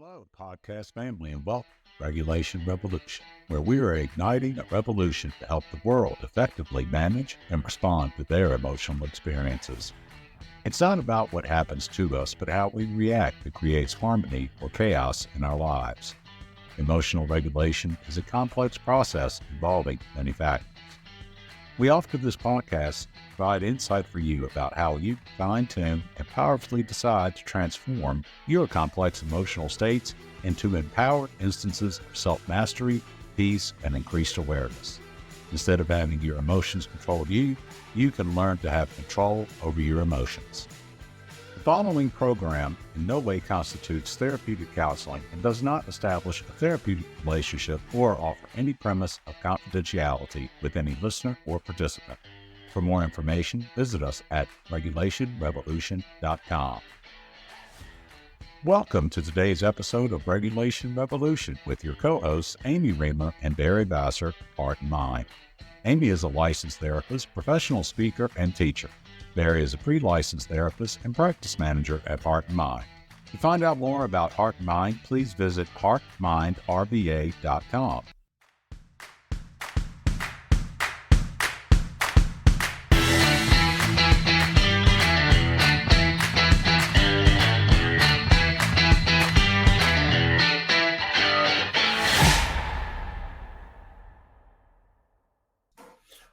Hello, podcast family, and welcome to Regulation Revolution, where we are igniting a revolution to help the world effectively manage and respond to their emotional experiences. It's not about what happens to us, but how we react that creates harmony or chaos in our lives. Emotional regulation is a complex process involving many factors. We offer this podcast to provide insight for you about how you fine-tune and powerfully decide to transform your complex emotional states into empowered instances of self-mastery, peace, and increased awareness. Instead of having your emotions control you, you can learn to have control over your emotions. The following program in no way constitutes therapeutic counseling and does not establish a therapeutic relationship or offer any premise of confidentiality with any listener or participant. For more information, visit us at regulationrevolution.com. Welcome to today's episode of Regulation Revolution with your co-hosts Amy Reamer and Barry Vassar, Heart and Mind. Amy is a licensed therapist, professional speaker, and teacher. Barry is a pre-licensed therapist and practice manager at Heart and Mind. To find out more about Heart and Mind, please visit heartmindrva.com.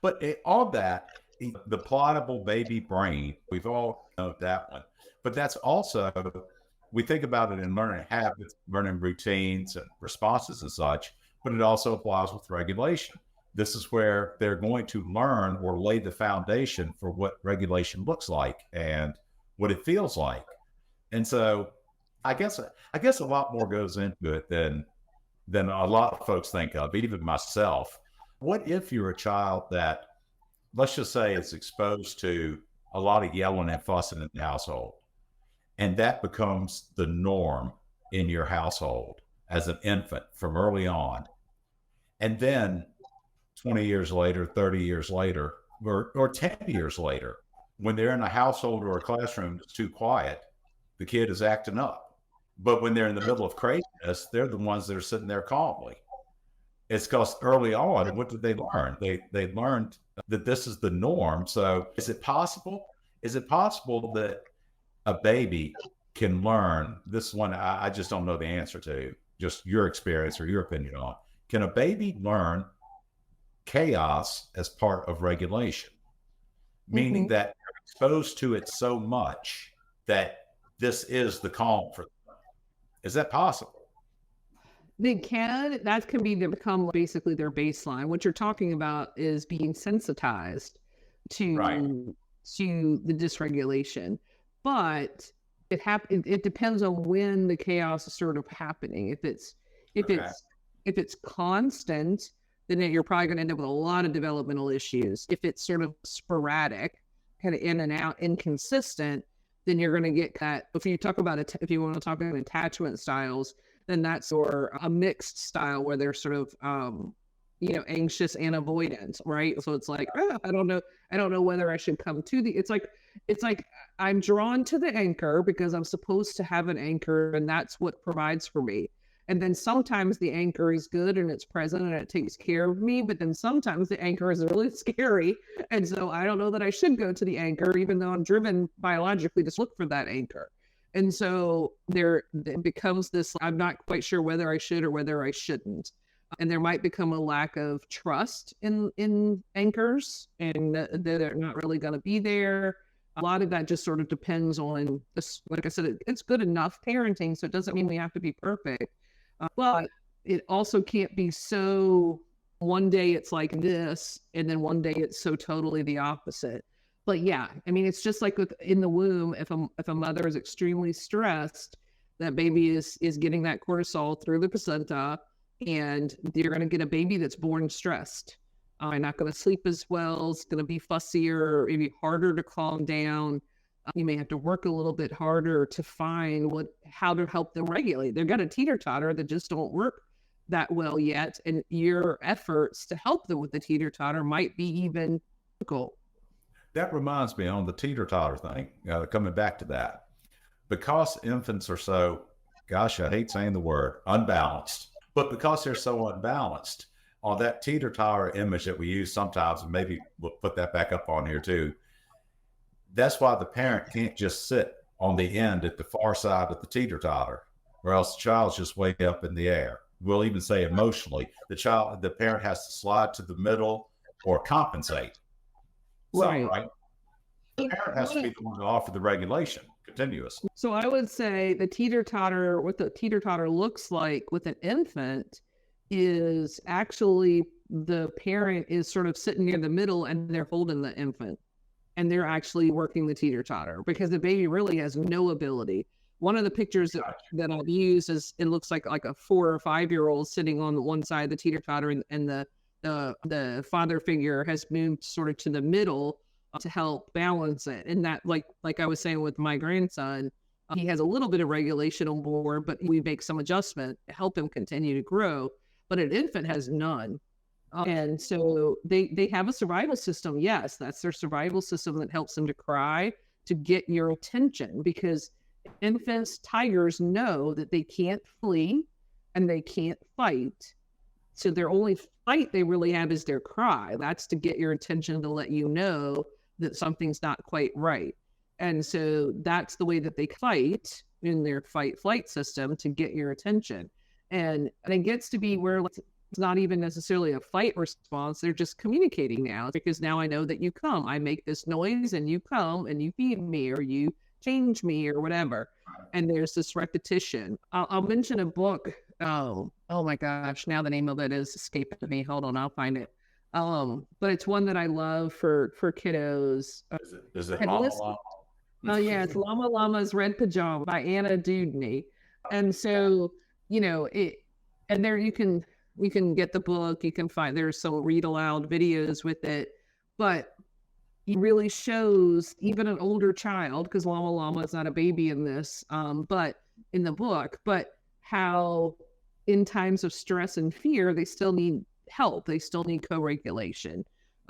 But all that, the plottable baby brain, we've all known that one. But that's also, we think about it in learning habits, learning routines and responses and such, but it also applies with regulation. This is where they're going to learn or lay the foundation for what regulation looks like and what it feels like. And so I guess a lot more goes into it than a lot of folks think of, even myself. What if you're a child that, let's just say, is exposed to a lot of yelling and fussing in the household, and that becomes the norm in your household as an infant from early on, and then 20 years later, 30 years later, or 10 years later, when they're in a household or a classroom that's too quiet, the kid is acting up. But when they're in the middle of craziness, they're the ones that are sitting there calmly. It's because early on, what did they learn? They learned that this is the norm. So is it possible? Is it possible that a baby can learn this one? I just don't know the answer to, just your experience or your opinion on. Can a baby learn chaos as part of regulation? Meaning that they're exposed to it so much that this is the calm for them. Is that possible? That can become basically their baseline. What you're talking about is being sensitized Right. to the dysregulation. But it depends on when the chaos is sort of happening. If Okay. it's constant, then you're probably going to end up with a lot of developmental issues. If it's sort of sporadic, kind of in and out, inconsistent, then you're going to get that. If you want to talk about attachment styles, then that's or a mixed style where they're sort of anxious and avoidant, right? So it's like, I don't know whether I should come to it's like I'm drawn to the anchor because I'm supposed to have an anchor and that's what provides for me. And then sometimes the anchor is good and it's present and it takes care of me, but then sometimes the anchor is really scary. And so I don't know that I should go to the anchor, even though I'm driven biologically to look for that anchor. And so it becomes this, I'm not quite sure whether I should or whether I shouldn't. And there might become a lack of trust in anchors and they're not really going to be there. A lot of that just sort of depends on this. Like I said, it's good enough parenting, so it doesn't mean we have to be perfect. But it also can't be so one day it's like this and then one day it's so totally the opposite. But yeah, I mean, it's just like in the womb, if a mother is extremely stressed, that baby is getting that cortisol through the placenta, and you're going to get a baby that's born stressed. Not going to sleep as well. It's going to be fussier, maybe harder to calm down. You may have to work a little bit harder to find how to help them regulate. They've got a teeter-totter that just don't work that well yet, and your efforts to help them with the teeter-totter might be even difficult. That reminds me on the teeter-totter thing, coming back to that, because infants are so gosh, I hate saying the word, unbalanced. But because they're so unbalanced, on that teeter-totter image that we use sometimes, and maybe we'll put that back up on here too, that's why the parent can't just sit on the end at the far side of the teeter-totter, or else the child's just way up in the air. We'll even say emotionally, the parent has to slide to the middle or compensate. Right. Right? The parent has to be the one to offer the regulation continuously. So I would say the teeter-totter, what the teeter-totter looks like with an infant is actually the parent is sort of sitting near the middle and they're holding the infant and they're actually working the teeter-totter because the baby really has no ability. One of the pictures that I've used is it looks like a 4 or 5 year old sitting on one side of the teeter-totter and the father figure has moved sort of to the middle to help balance it. And that, like I was saying with my grandson, he has a little bit of regulation on board, but we make some adjustment to help him continue to grow. But an infant has none. And so they have a survival system. Yes, that's their survival system that helps them to cry, to get your attention, because infants, tigers know that they can't flee and they can't fight. So their only fight they really have is their cry. That's to get your attention, to let you know that something's not quite right. And so that's the way that they fight in their fight-flight system to get your attention. And it gets to be where it's not even necessarily a fight response. They're just communicating now, because now I know that you come. I make this noise and you come and you feed me or you change me or whatever. And there's this repetition. I'll mention a book. Oh my gosh. Now the name of it is escaping me. Hold on. I'll find it. But it's one that I love for kiddos. Is it Llama Llama? Oh yeah, it's Llama Llama's Red Pajama by Anna Dewdney. And so, and there you can get the book, you can find, there's some read aloud videos with it, but it really shows even an older child, because Llama Llama is not a baby in this, but in the book, but how in times of stress and fear, they still need help. They still need co-regulation.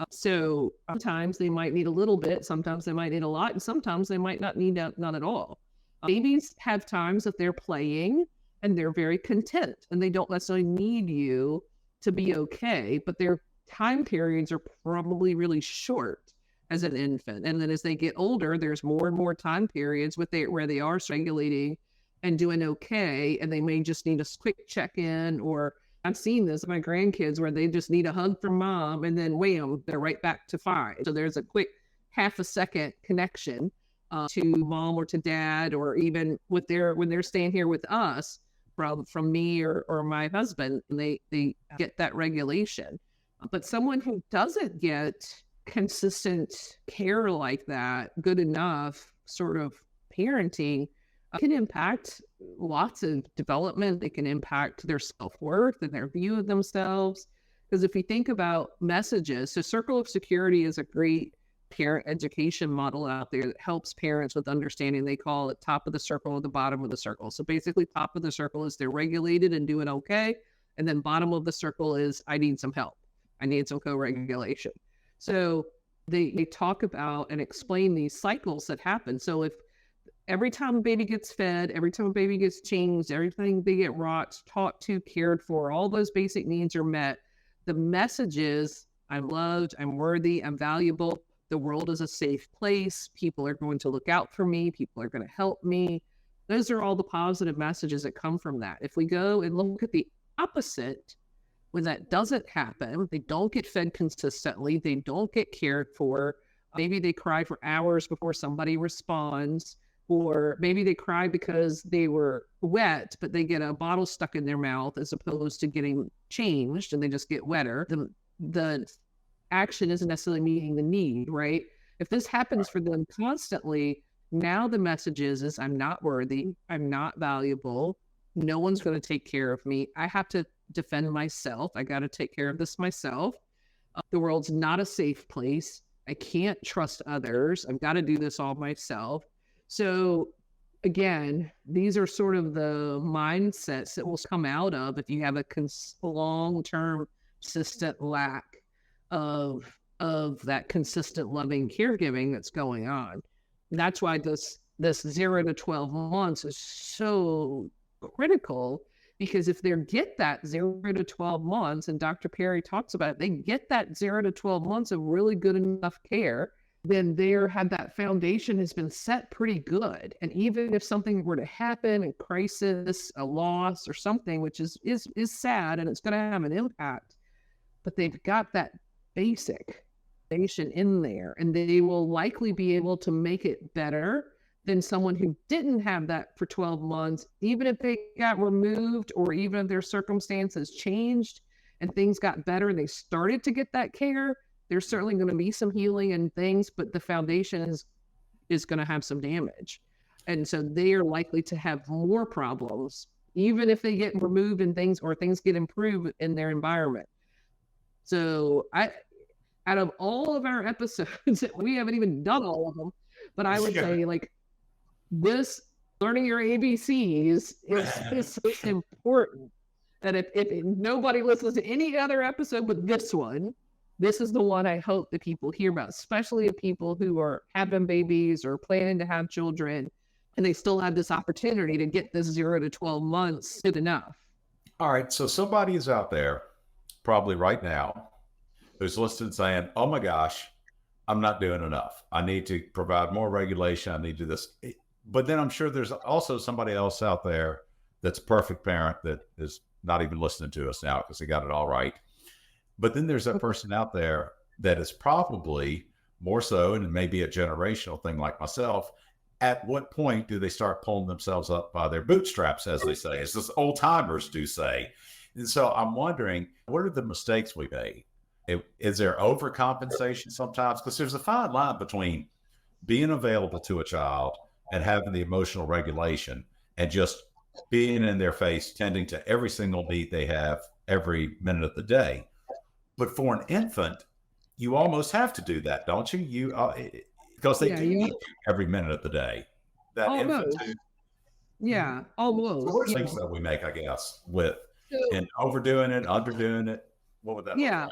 So sometimes they might need a little bit, sometimes they might need a lot, and sometimes they might not need none at all. Babies have times that they're playing and they're very content and they don't necessarily need you to be okay, but their time periods are probably really short as an infant. And then as they get older, there's more and more time periods where they are regulating and doing okay, and they may just need a quick check-in, or I've seen this with my grandkids where they just need a hug from mom and then wham, they're right back to 5. So there's a quick half a second connection to mom or to dad, or even when they're staying here with us from me or my husband, and they get that regulation. But someone who doesn't get consistent care like that, good enough sort of parenting, can impact lots of development. They can impact their self-worth and their view of themselves. Because if you think about messages, so Circle of Security is a great parent education model out there that helps parents with understanding. They call it top of the circle or the bottom of the circle. So basically top of the circle is they're regulated and doing okay. And then bottom of the circle is I need some help. I need some co-regulation. So they talk about and explain these cycles that happen. So if every time a baby gets fed, every time a baby gets changed, everything they get rocked, taught to, cared for, all those basic needs are met, the message is I'm loved, I'm worthy, I'm valuable. The world is a safe place. People are going to look out for me. People are going to help me. Those are all the positive messages that come from that. If we go and look at the opposite, when that doesn't happen, they don't get fed consistently, they don't get cared for, maybe they cry for hours before somebody responds, or maybe they cry because they were wet, but they get a bottle stuck in their mouth as opposed to getting changed and they just get wetter. The action isn't necessarily meeting the need, right? If this happens for them constantly, now the message is I'm not worthy, I'm not valuable, no one's going to take care of me. I have to defend myself. I got to take care of this myself. The world's not a safe place. I can't trust others. I've got to do this all myself. So again, these are sort of the mindsets that will come out of if you have a long-term consistent lack of that consistent loving caregiving that's going on. And that's why this 0 to 12 months is so critical, because if they get that 0 to 12 months, and Dr. Perry talks about it, they get that 0 to 12 months of really good enough care, then that foundation has been set pretty good. And even if something were to happen, a crisis, a loss or something, which is sad and it's going to have an impact, but they've got that basic foundation in there, and they will likely be able to make it better than someone who didn't have that for 12 months, even if they got removed or even if their circumstances changed and things got better and they started to get that care. There's certainly going to be some healing and things, but the foundation is going to have some damage. And so they are likely to have more problems, even if they get removed and things, or things get improved in their environment. So out of all of our episodes, we haven't even done all of them, but I would say like this learning your ABCs is so important that if nobody listens to any other episode but this one, this is the one I hope that people hear about, especially if people who are having babies or planning to have children, and they still have this opportunity to get this 0 to 12 months good enough. All right. So somebody is out there probably right now who's listening saying, oh my gosh, I'm not doing enough. I need to provide more regulation. I need to do this. But then I'm sure there's also somebody else out there that's a perfect parent that is not even listening to us now because they got it all right. But then there's that person out there that is probably more so, and it may be a generational thing like myself. At what point do they start pulling themselves up by their bootstraps, as they say, as the old timers do say? And so I'm wondering, what are the mistakes we made? Is there overcompensation sometimes? Because there's a fine line between being available to a child and having the emotional regulation and just being in their face, tending to every single need they have every minute of the day. But for an infant, you almost have to do that, don't you? Because they do need you every minute of the day. That almost. Infant, yeah, almost. What mistakes that we make, I guess, with and overdoing it, underdoing it? What would that? Yeah,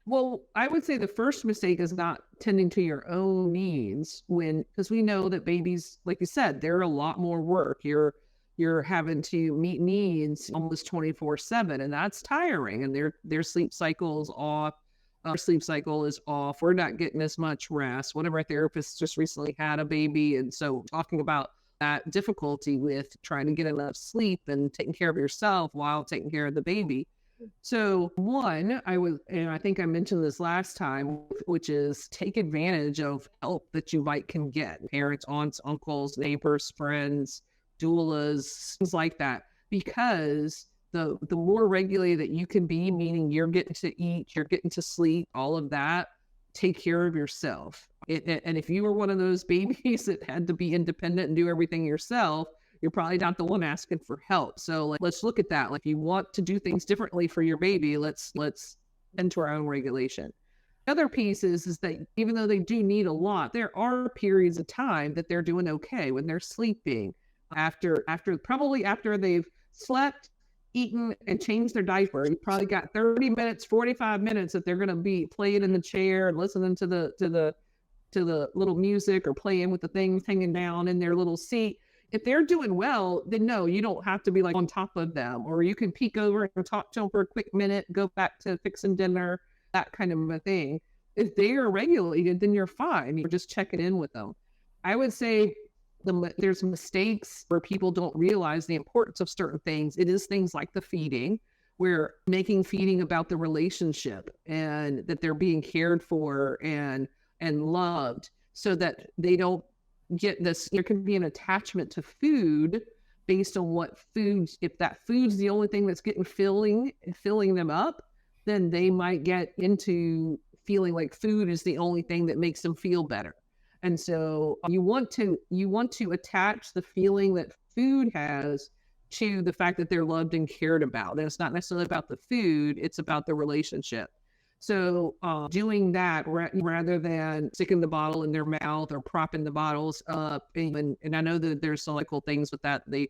well, I would say the first mistake is not tending to your own needs because we know that babies, like you said, they're a lot more work. You're having to meet needs almost 24/7, and that's tiring. And their sleep cycle is off. Our sleep cycle is off. We're not getting as much rest. One of our therapists just recently had a baby, and so talking about that difficulty with trying to get enough sleep and taking care of yourself while taking care of the baby. So one, I think I mentioned this last time, which is take advantage of help that you can get. Parents, aunts, uncles, neighbors, friends, doulas, things like that. Because the more regulated that you can be, meaning you're getting to eat, you're getting to sleep, all of that, take care of yourself. And if you were one of those babies that had to be independent and do everything yourself, you're probably not the one asking for help. So let's look at that. If you want to do things differently for your baby, let's enter our own regulation. The other piece is that even though they do need a lot, there are periods of time that they're doing okay when they're sleeping. After they've slept, eaten, and changed their diaper, you probably got 30 minutes, 45 minutes that they're going to be playing in the chair and listening to the little music or playing with the things hanging down in their little seat. If they're doing well, then no, you don't have to be on top of them, or you can peek over and talk to them for a quick minute, go back to fixing dinner, that kind of a thing. If they are regulated, then you're fine. You're just checking in with them. I would say there's mistakes where people don't realize the importance of certain things. It is things like the feeding. We're making feeding about the relationship and that they're being cared for and loved, so that they don't get this. There can be an attachment to food based on what foods. If that food's the only thing that's getting filling them up, then they might get into feeling like food is the only thing that makes them feel better. And so you want to attach the feeling that food has to the fact that they're loved and cared about. And it's not necessarily about the food, it's about the relationship. So doing that rather than sticking the bottle in their mouth or propping the bottles up. And I know that there's some cool things with that. The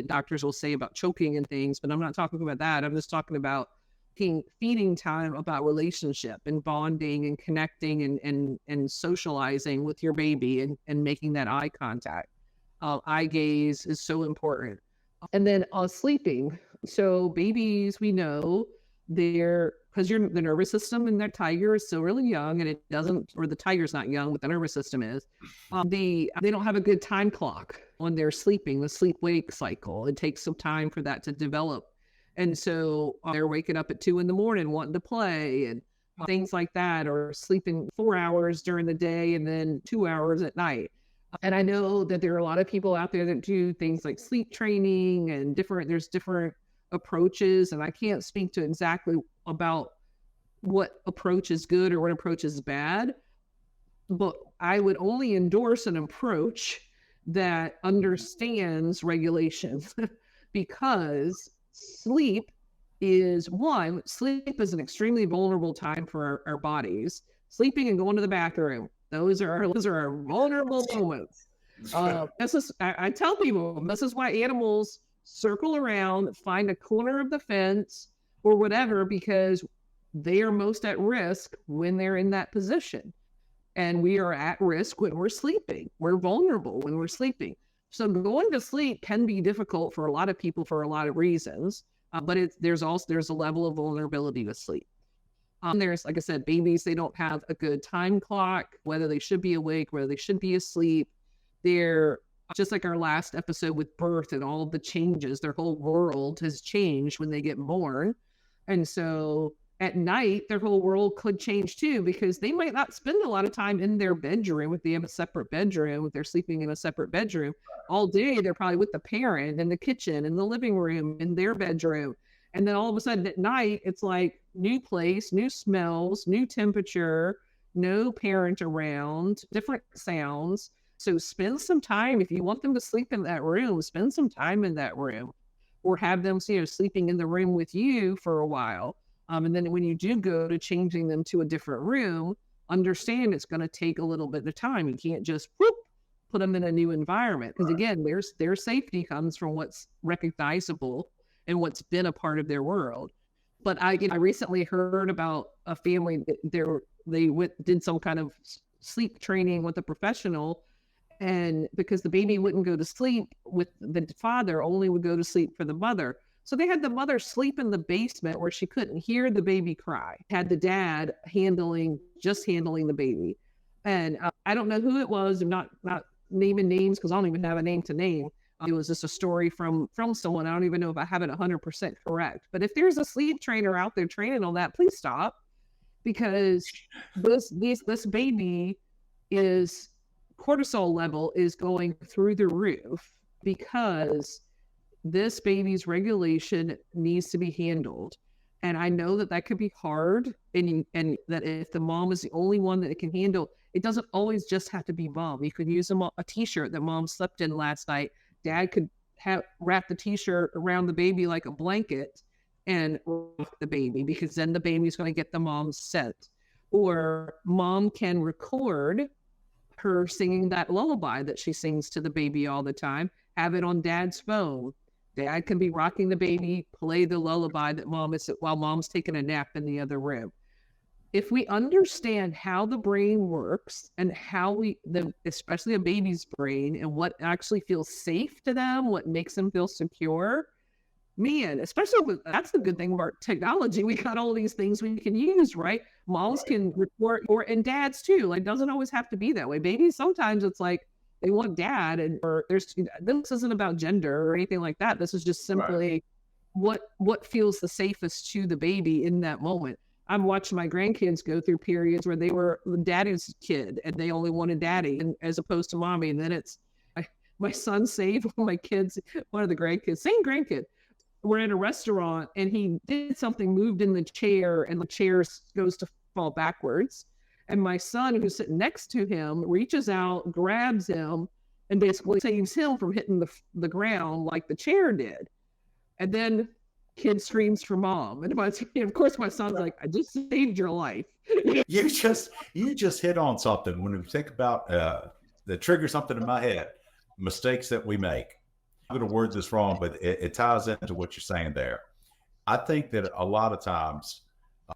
doctors will say about choking and things, but I'm not talking about that. I'm just talking about feeding time, about relationship and bonding and connecting and socializing with your baby and making that eye contact. Eye gaze is so important. And then sleeping. So babies, we know they're because the nervous system in their tiger is still really young, and it doesn't, or the tiger's not young, but the nervous system is. They don't have a good time clock when they're sleeping. The sleep wake cycle. It takes some time for that to develop, and so they're waking up at 2 a.m. wanting to play and things like that, or sleeping 4 hours during the day and then 2 hours at night. And I know that there are a lot of people out there that do things like sleep training and there's different approaches. And I can't speak to exactly about what approach is good or what approach is bad, but I would only endorse an approach that understands regulations because sleep is an extremely vulnerable time for our bodies. Sleeping and going to the bathroom. Those are our vulnerable moments. I tell people this is why animals circle around, find a corner of the fence or whatever, because they are most at risk when they're in that position. And we are at risk when we're sleeping. We're vulnerable when we're sleeping. So going to sleep can be difficult for a lot of people for a lot of reasons, but there's a level of vulnerability with sleep. There's, like I said, babies, they don't have a good time clock, whether they should be awake, whether they should be asleep. They're just like our last episode with birth and all of the changes, their whole world has changed when they get born. And so at night, their whole world could change too, because they might not spend a lot of time in their bedroom if they have a separate bedroom, if they're sleeping in a separate bedroom. All day, they're probably with the parent in the kitchen, in the living room, in their bedroom. And then all of a sudden at night, it's like new place, new smells, new temperature, no parent around, different sounds. So spend some time. If you want them to sleep in that room, spend some time in that room, or have them, sleeping in the room with you for a while. And then when you do go to changing them to a different room, understand it's going to take a little bit of time. You can't just put them in a new environment. Because again, their safety comes from what's recognizable and what's been a part of their world. But I recently heard about a family that they did some kind of sleep training with a professional, and because the baby wouldn't go to sleep with the father, only would go to sleep for the mother. So they had the mother sleep in the basement where she couldn't hear the baby cry. Had the dad handling the baby. And I don't know who it was. I'm not naming names because I don't even have a name to name. It was just a story from someone. I don't even know if I have it 100% correct. But if there's a sleep trainer out there training on that, please stop, because this baby is cortisol level is going through the roof because this baby's regulation needs to be handled. And I know that could be hard, and that if the mom is the only one that it can handle, it doesn't always just have to be mom. You could use a t-shirt that mom slept in last night. Dad could wrap the t-shirt around the baby like a blanket and rock the baby, because then the baby's going to get the mom's scent. Or mom can record her singing that lullaby that she sings to the baby all the time, have it on dad's phone. Dad can be rocking the baby, play the lullaby that while mom's taking a nap in the other room. If we understand how the brain works and how especially a baby's brain, and what actually feels safe to them, what makes them feel secure, man, that's the good thing about technology. We got all these things we can use, right? Moms can report, and dads too. Like, doesn't always have to be that way. Babies, sometimes it's like they want dad, or this isn't about gender or anything like that. This is just simply what feels the safest to the baby in that moment. I'm watching my grandkids go through periods where they were daddy's kid and they only wanted daddy, and as opposed to mommy. And then it's my son saved one of the grandkids, same grandkid. We're in a restaurant and he did something, moved in the chair, and the chair goes to fall backwards. And my son, who's sitting next to him, reaches out, grabs him, and basically saves him from hitting the ground like the chair did. And then kid screams for mom. And of course, my son's like, I just saved your life. You just hit on something when we think about that triggers something in my head, mistakes that we make. I'm going to word this wrong, but it ties into what you're saying there. I think that a lot of times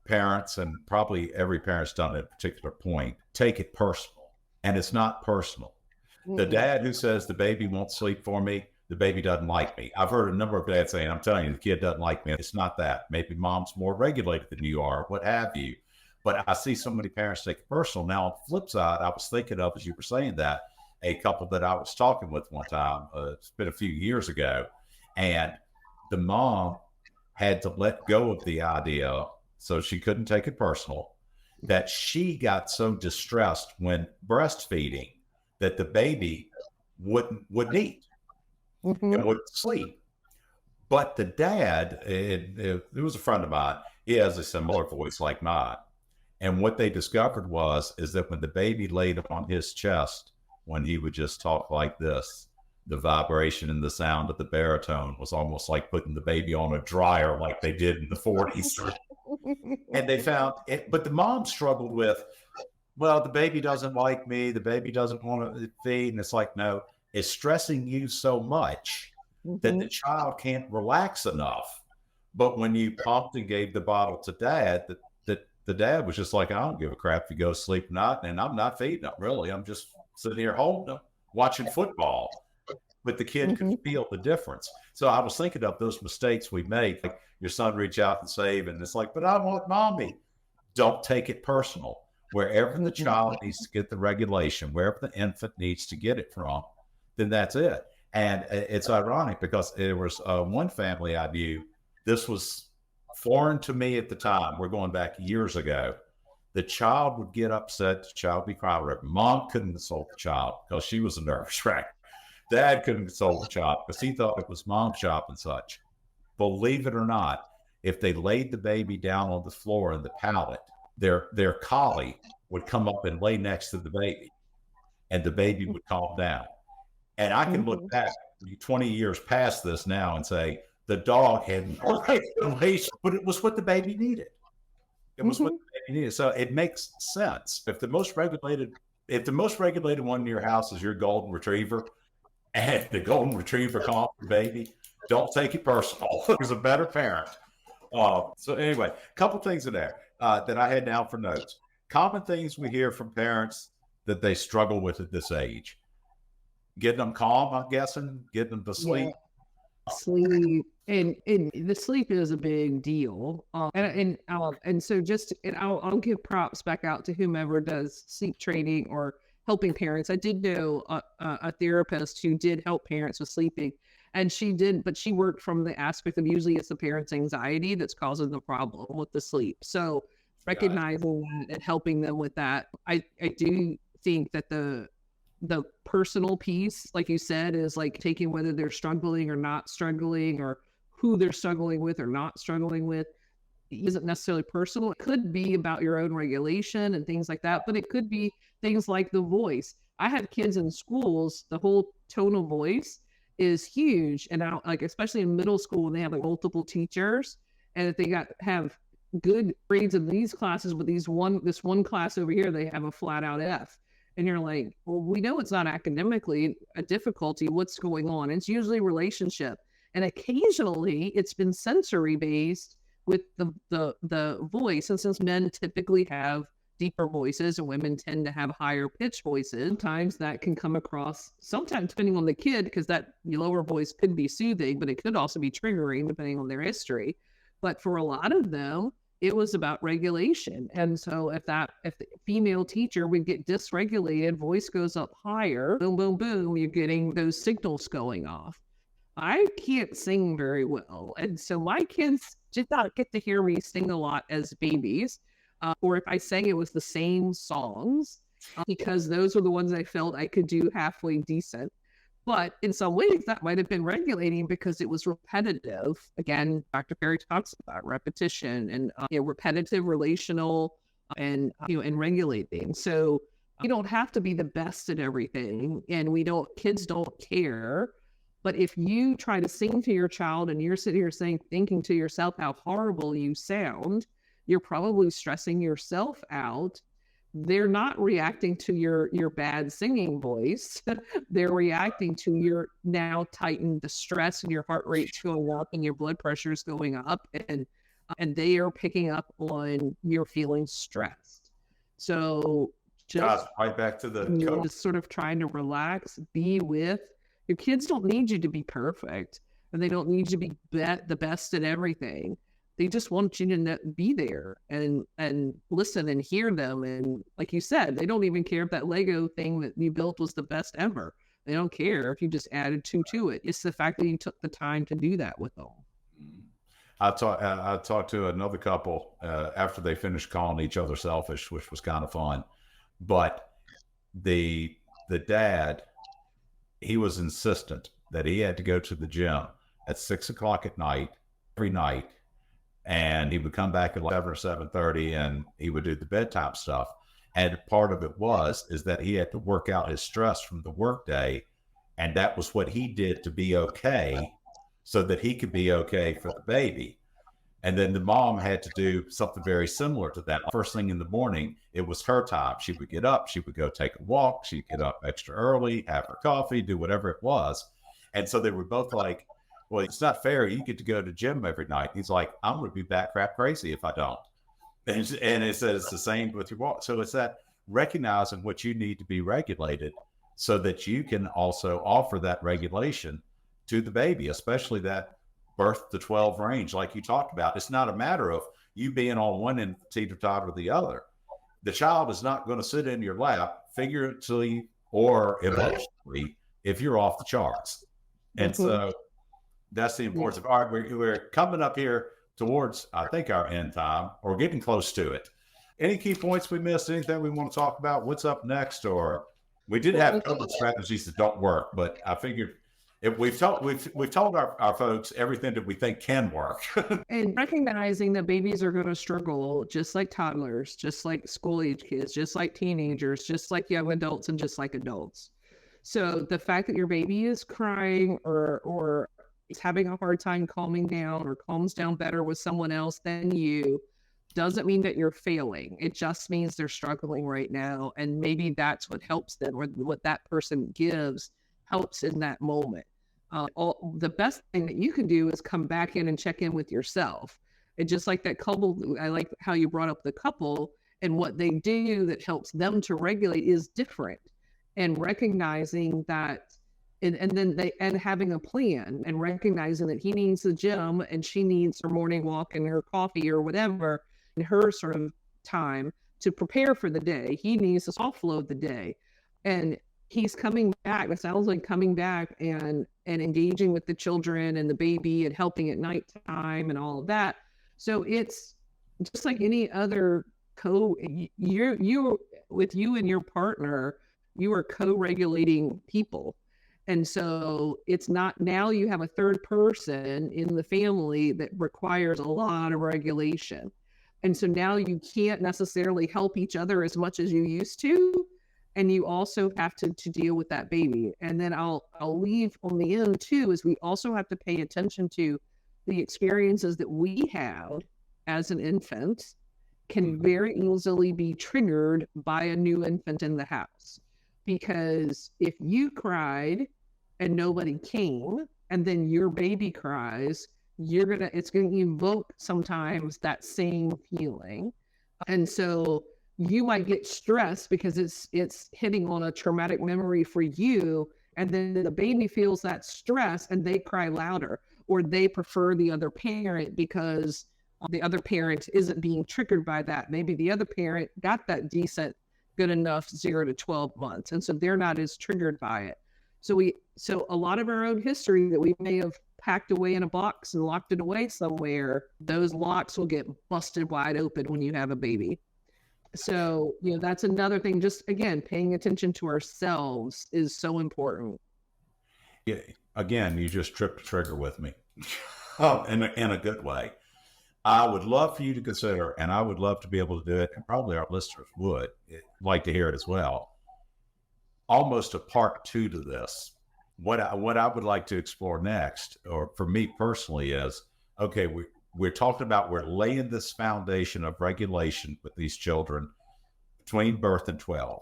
parents, and probably every parent's done at a particular point, take it personal, and it's not personal. The dad who says the baby won't sleep for me, the baby doesn't like me. I've heard a number of dads saying, I'm telling you, the kid doesn't like me. It's not that. Maybe mom's more regulated than you are, what have you. But I see so many parents take it personal. Now, on the flip side, I was thinking of, as you were saying that, a couple that I was talking with one time, it's been a few years ago, and the mom had to let go of the idea, so she couldn't take it personal, that she got so distressed when breastfeeding that the baby wouldn't eat and wouldn't sleep. But the dad, it was a friend of mine. He has a similar voice like mine. And what they discovered is that when the baby laid on his chest, when he would just talk like this, the vibration and the sound of the baritone was almost like putting the baby on a dryer like they did in the 40s. And they found it, but the mom struggled with, well, the baby doesn't like me, the baby doesn't want to feed. And it's like, no, it's stressing you so much that the child can't relax enough. But when you pumped and gave the bottle to dad, the dad was just like, I don't give a crap if you go to sleep or not. And I'm not feeding them, really. I'm just sitting here holding them, watching football. But the kid could feel the difference. So I was thinking of those mistakes we make, like your son reach out and save, and it's like, but I want mommy. Don't take it personal. Wherever the child needs to get the regulation, wherever the infant needs to get it from, then that's it. And it's ironic because there was one family I knew, this was foreign to me at the time. We're going back years ago. The child would get upset, the child would be crying, whatever. Mom couldn't console the child because she was a nervous wreck. Dad couldn't console the child because he thought it was mom's job and such. Believe it or not, if they laid the baby down on the floor in the pallet, their collie would come up and lay next to the baby, and the baby would calm down. And I can look back 20 years past this now and say the dog had no regulation, but it was what the baby needed. It was what the baby needed. So it makes sense. If the most regulated one in your house is your golden retriever, and the golden retriever calms the baby, don't take it personal. There's a better parent. So anyway, a couple things in there that I had down for notes. Common things we hear from parents that they struggle with at this age. Getting them calm, I'm guessing, getting them to sleep. Yeah. Sleep. And the sleep is a big deal. And so I'll give props back out to whomever does sleep training or helping parents. I did know a therapist who did help parents with sleeping, and but she worked from the aspect of usually it's the parent's anxiety that's causing the problem with the sleep. So recognizing that and helping them with that, I do think that the personal piece, like you said, is like taking whether they're struggling or not struggling, or who they're struggling with or not struggling with, isn't necessarily personal. It could be about your own regulation and things like that, but it could be things like the voice. I have kids in schools, the whole tone of voice is huge. And now, like, especially in middle school, when they have like multiple teachers, and if they have good grades in these classes, but this one class over here, they have a flat out F. And you're like, well, we know it's not academically a difficulty. What's going on? It's usually relationship. And occasionally it's been sensory based with the voice. And since men typically have deeper voices and women tend to have higher pitched voices, sometimes that can come across, sometimes depending on the kid, because that lower voice could be soothing, but it could also be triggering depending on their history. But for a lot of them, it was about regulation. And so if the female teacher would get dysregulated, voice goes up higher, boom, boom, boom, you're getting those signals going off. I can't sing very well. And so my kids did not get to hear me sing a lot as babies. Or if I sang, it was the same songs, because those were the ones I felt I could do halfway decent. But in some ways, that might have been regulating because it was repetitive. Again, Dr. Perry talks about repetition and repetitive, relational, and regulating. So you don't have to be the best at everything, and kids don't care. But if you try to sing to your child and you're sitting here thinking to yourself how horrible you sound, you're probably stressing yourself out. They're not reacting to your bad singing voice. They're reacting to your now tightened the stress, and your heart rate's going up and your blood pressure's going up, and they are picking up on your feeling stressed. So just right back to the just sort of trying to relax, be with Your kids don't need you to be perfect, and they don't need you to be the best at everything. They just want you to be there and listen and hear them. And like you said, they don't even care if that Lego thing that you built was the best ever. They don't care if you just added two to it. It's the fact that you took the time to do that with them. I talked to another couple after they finished calling each other selfish, which was kind of fun. But the dad, he was insistent that he had to go to the gym at 6 o'clock at night every night, and he would come back at 7 or 7:30, and he would do the bedtime stuff. And part of it is that he had to work out his stress from the workday, and that was what he did to be okay, so that he could be okay for the baby. And then the mom had to do something very similar to that. First thing in the morning, it was her time. She would get up, she would go take a walk, she'd get up extra early, have her coffee, do whatever it was. And so they were both like, well, it's not fair. You get to go to gym every night. He's like, I'm going to be bat crap crazy if I don't. And it says it's the same with your walk. So it's that recognizing what you need to be regulated so that you can also offer that regulation to the baby, especially that birth to 12 range, like you talked about. It's not a matter of you being on one end teeter-totter or the other. The child is not going to sit in your lap figuratively or emotionally if you're off the charts. And so that's the importance of, all right, we're coming up here towards, I think, our end time, or getting close to it. Any key points we missed? Anything we want to talk about? What's up next? Or we did have a couple of strategies that don't work, but I figured if we've told our folks everything that we think can work. And recognizing that babies are going to struggle just like toddlers, just like school age kids, just like teenagers, just like young adults, and just like adults. So the fact that your baby is crying or is having a hard time calming down or calms down better with someone else than you doesn't mean that you're failing. It just means they're struggling right now. And maybe that's what helps them, or what that person gives helps in that moment. The best thing that you can do is come back in and check in with yourself. And just like that couple, I like how you brought up the couple, and what they do that helps them to regulate is different. And recognizing that, and having a plan, and recognizing that he needs the gym and she needs her morning walk and her coffee or whatever, and her sort of time to prepare for the day. He needs to offload the day. And he's coming back. It sounds like coming back and engaging with the children and the baby and helping at nighttime and all of that. So it's just like any other you with you and your partner, you are co-regulating people. And so it's not, now you have a third person in the family that requires a lot of regulation. And so now you can't necessarily help each other as much as you used to. And you also have to deal with that baby. And then I'll leave on the end too, is we also have to pay attention to the experiences that we had as an infant can very easily be triggered by a new infant in the house. Because if you cried and nobody came, and then your baby cries, it's gonna evoke sometimes that same feeling. And so you might get stressed because it's hitting on a traumatic memory for you, and then the baby feels that stress and they cry louder, or they prefer the other parent because the other parent isn't being triggered by that. Maybe the other parent got that decent, good enough 0 to 12 months, and so they're not as triggered by it. So a lot of our own history that we may have packed away in a box and locked it away somewhere, those locks will get busted wide open when you have a baby. So, that's another thing. Just, again, paying attention to ourselves is so important. Yeah, again, you just tripped a trigger with me in a good way. I would love for you to consider, and I would love to be able to do it, and probably our listeners would like to hear it as well, almost a part 2 to this. What I would like to explore next, or for me personally, is, okay, we're talking about, we're laying this foundation of regulation with these children between birth and 12.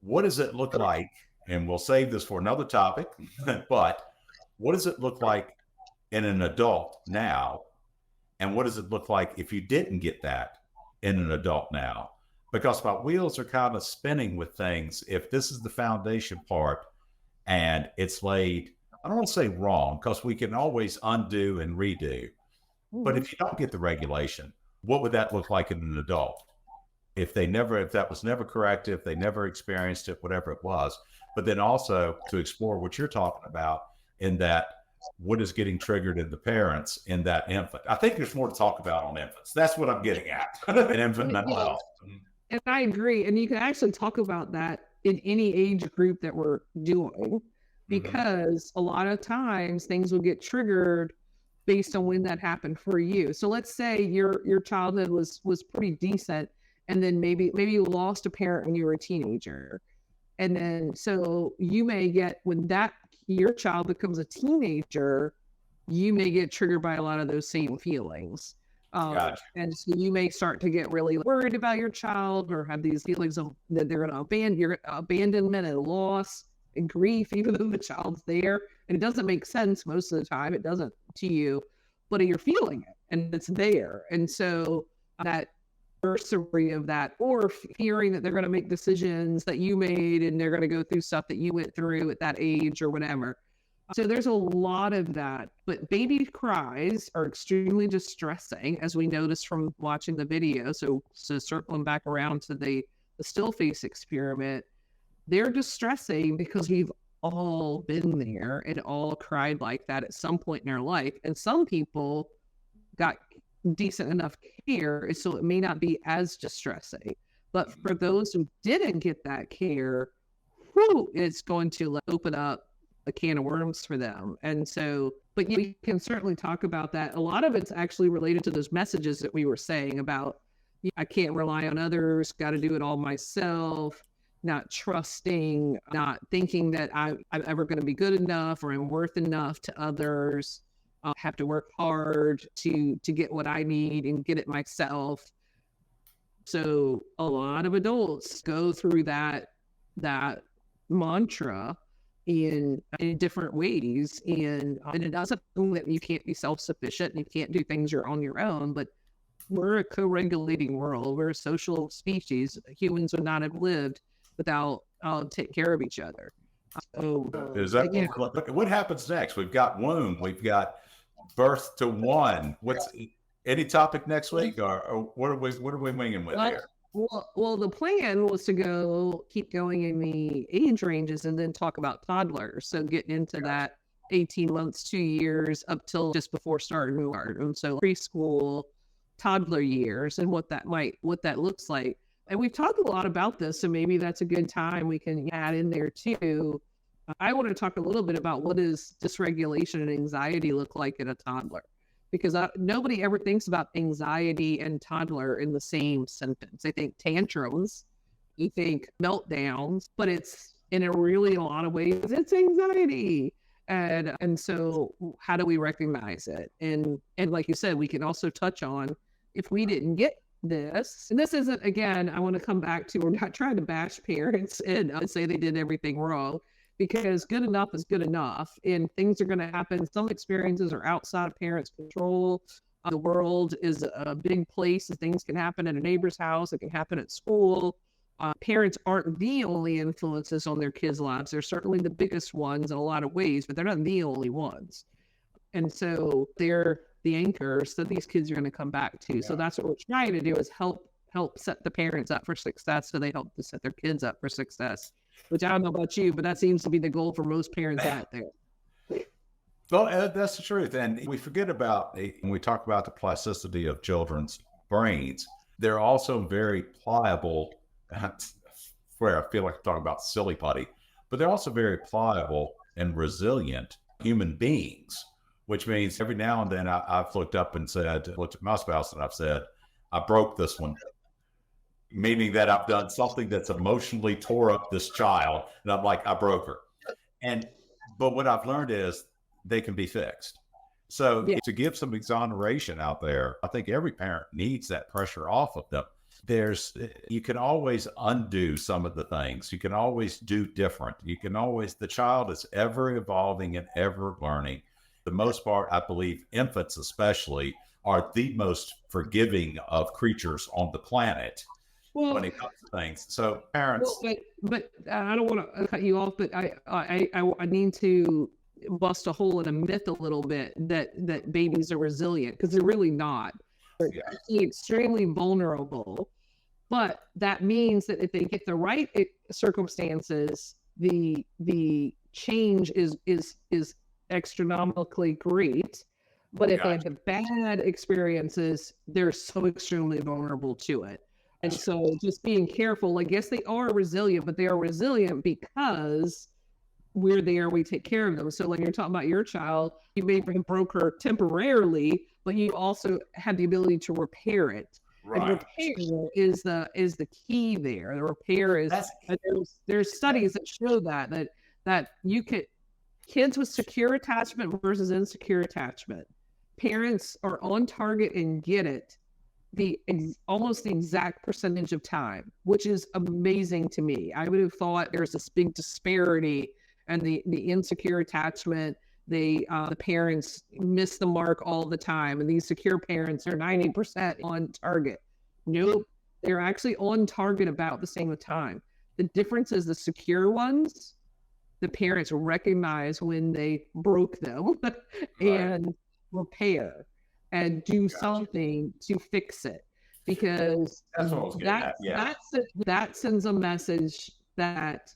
What does it look like? And we'll save this for another topic, but what does it look like in an adult now? And what does it look like if you didn't get that in an adult now? Because my wheels are kind of spinning with things. If this is the foundation part, and it's laid, I don't want to say wrong, because we can always undo and redo. But if you don't get the regulation, what would that look like in an adult? If that was never corrected, if they never experienced it, whatever it was. But then also to explore what you're talking about in that, what is getting triggered in the parents in that infant. I think there's more to talk about on infants. That's what I'm getting at. An infant mental health. And I agree. And you can actually talk about that in any age group that we're doing, because a lot of times things will get triggered based on when that happened for you. So let's say your childhood was pretty decent, and then maybe you lost a parent when you were a teenager. And then so you may get, when your child becomes a teenager, you may get triggered by a lot of those same feelings. Gotcha. And so you may start to get really worried about your child, or have these feelings of that they're going to abandon your abandonment and loss and grief, even though the child's there. And it doesn't make sense most of the time. It doesn't to you, but you're feeling it and it's there. And so that anniversary of that, or hearing that they're going to make decisions that you made and they're going to go through stuff that you went through at that age or whatever. So there's a lot of that, but baby cries are extremely distressing, as we noticed from watching the video. So circling back around to the still face experiment, they're distressing because we've all been there and all cried like that at some point in our life. And some people got decent enough care, so it may not be as distressing. But for those who didn't get that care, it's going to open up a can of worms for them. And so, but you can certainly talk about that. A lot of it's actually related to those messages that we were saying about, I can't rely on others, got to do it all myself, not trusting, not thinking that I'm ever going to be good enough or I'm worth enough to others. I'll have to work hard to get what I need and get it myself. So a lot of adults go through that mantra in different ways, and it doesn't mean that you can't be self-sufficient and you can't do things on your own, but we're a co-regulating world. We're a social species. Humans would not have lived without take care of each other. So is that what happens next? We've got womb, we've got birth to one. What's any topic next week, or what are we winging with here? Well, the plan was to keep going in the age ranges and then talk about toddlers. So getting into that 18 months, 2 years up till just before starting kindergarten. So preschool, toddler years, and what that looks like. And we've talked a lot about this, so maybe that's a good time we can add in there too. I want to talk a little bit about what does dysregulation and anxiety look like in a toddler, because nobody ever thinks about anxiety and toddler in the same sentence. They think tantrums, you think meltdowns, but it's in a lot of ways, it's anxiety. And so how do we recognize it? And like you said, we can also touch on, if we didn't get this, and this isn't, again, I want to come back to, we're not trying to bash parents and say they did everything wrong, because good enough is good enough, and things are going to happen. Some experiences are outside of parents' control. The world is a big place, and things can happen at a neighbor's house. It can happen at school. Parents aren't the only influences on their kids' lives. They're certainly the biggest ones in a lot of ways, but they're not the only ones. And so they're the anchors that these kids are going to come back to. Yeah. So that's what we're trying to do, is help set the parents up for success, so they help to set their kids up for success. Which I don't know about you, but that seems to be the goal for most parents out there. Well, that's the truth. And we forget about, when we talk about the plasticity of children's brains, they're also very pliable, where I feel like I'm talking about silly putty, but they're also very pliable and resilient human beings, which means every now and then I've looked at my spouse and I've said, I broke this one. Meaning that I've done something that's emotionally tore up this child, and I'm like, I broke her. But what I've learned is they can be fixed. So to give some exoneration out there, I think every parent needs that pressure off of them. You can always undo some of the things. You can always do different. The child is ever evolving and ever learning. For the most part, I believe infants especially are the most forgiving of creatures on the planet. Well, when it comes to things. So well, parents, but I don't want to cut you off, but I need to bust a hole in a myth a little bit that babies are resilient, because they're really not. They're yeah, extremely vulnerable. But that means that if they get the right circumstances, the change is astronomically great. But if they have gotcha. the bad experiences, they're so extremely vulnerable to it. And so just being careful, like, yes, they are resilient, but they are resilient because we're there, we take care of them. So like you're talking about your child, you may have broke her temporarily, but you also have the ability to repair it. And Right. repair is the key there. The repair is, That's there's studies that show that you could, kids with secure attachment versus insecure attachment, parents are on target and get it almost the exact percentage of time, which is amazing to me. I would have thought there's this big disparity, and the insecure attachment, the parents miss the mark all the time, and these secure parents are 90% on target. Nope, they're actually on target about the same time. The difference is the secure ones, the parents recognize when they broke them right. and repair and do Gotcha. something to fix it, because That's what I was getting at. Yeah. that sends a message that,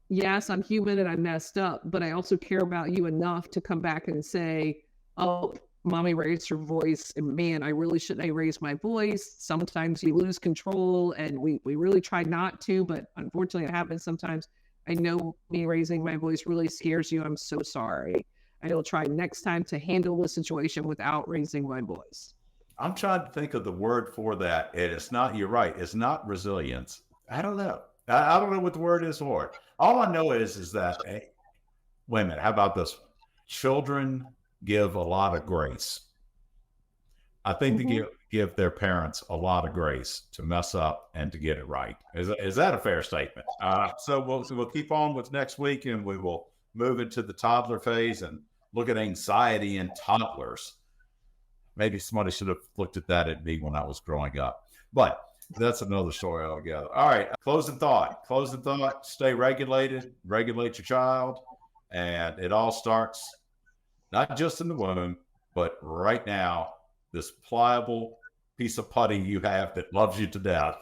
yes, I'm human and I messed up, but I also care about you enough to come back and say, oh, mommy raised her voice, and man, I really shouldn't have raised my voice. Sometimes you lose control, and we really try not to, but unfortunately it happens sometimes. I know me raising my voice really scares you. I'm so sorry. I will try next time to handle the situation without raising my voice. I'm trying to think of the word for that. And it's not, you're right. It's not resilience. I don't know. I don't know what the word is for it. All I know is that, hey, wait a minute. How about this one? Children give a lot of grace. I think they Mhm. give their parents a lot of grace to mess up and to get it right. Is that a fair statement? So we'll keep on with next week, and we will move into the toddler phase and look at anxiety in toddlers. Maybe somebody should have looked at that at me when I was growing up, but that's another story altogether. All right, closing thought. Closing thought. Stay regulated. Regulate your child, and it all starts not just in the womb, but right now, this pliable piece of putty you have that loves you to death.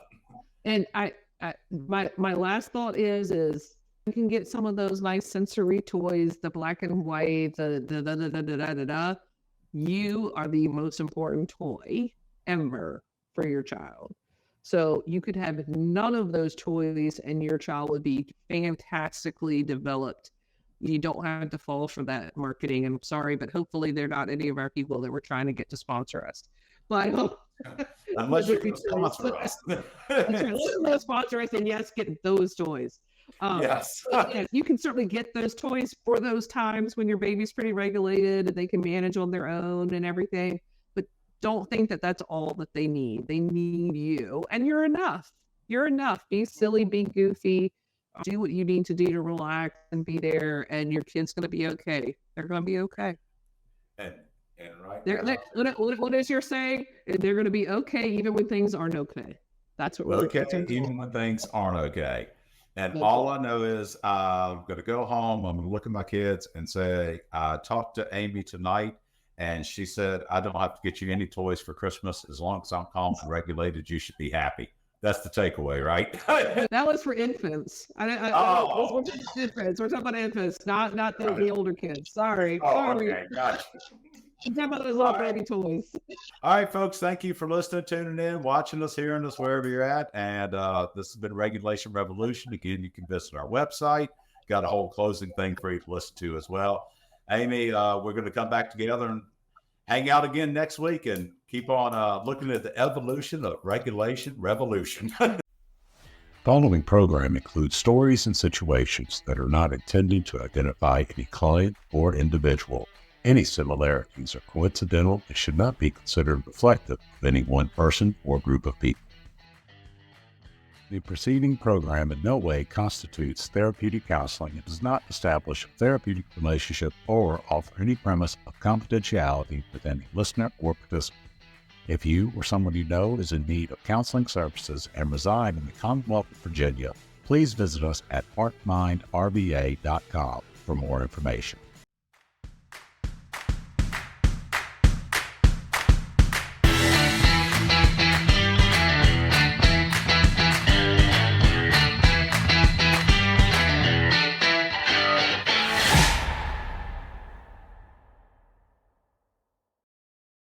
And my last thought is you can get some of those nice sensory toys, the black and white, the da da da da da da da da. You are the most important toy ever for your child. So you could have none of those toys, and your child would be fantastically developed. You don't have to fall for that marketing. I'm sorry, but hopefully they're not any of our people that we're trying to get to sponsor us. But Unless you're going to sponsor us. that's right. Let's sponsor us, and yes, get those toys. Yes. Yeah, you can certainly get those toys for those times when your baby's pretty regulated and they can manage on their own and everything. But don't think that that's all that they need. They need you, and you're enough. You're enough. Be silly, be goofy, do what you need to do to relax and be there, and your kid's going to be okay. They're going to be okay. And right They're, now, what is your saying? They're going to be okay even when things aren't okay. That's what we're okay, looking for. even when things aren't okay. And That's all it. I know is I'm going to go home. I'm going to look at my kids and say, I talked to Amy tonight, and she said, I don't have to get you any toys for Christmas. As long as I'm calm and regulated, you should be happy. That's the takeaway, right? That was for infants. Oh. We're talking about infants. We're talking about infants, not the older kids. Sorry. Oh, Sorry. okay. Gotcha. We're talking about those little All right. baby toys. All right, folks. Thank you for listening, tuning in, watching us, hearing us, wherever you're at. And this has been Regulation Revolution. Again, you can visit our website. Got a whole closing thing for you to listen to as well. Amy, we're going to come back together and hang out again next week and keep on looking at the evolution of Regulation Revolution. Following program includes stories and situations that are not intended to identify any client or individual. Any similarities are coincidental and should not be considered reflective of any one person or group of people. The preceding program in no way constitutes therapeutic counseling and does not establish a therapeutic relationship or offer any premise of confidentiality with any listener or participant. If you or someone you know is in need of counseling services and reside in the Commonwealth of Virginia, please visit us at heartmindrva.com for more information.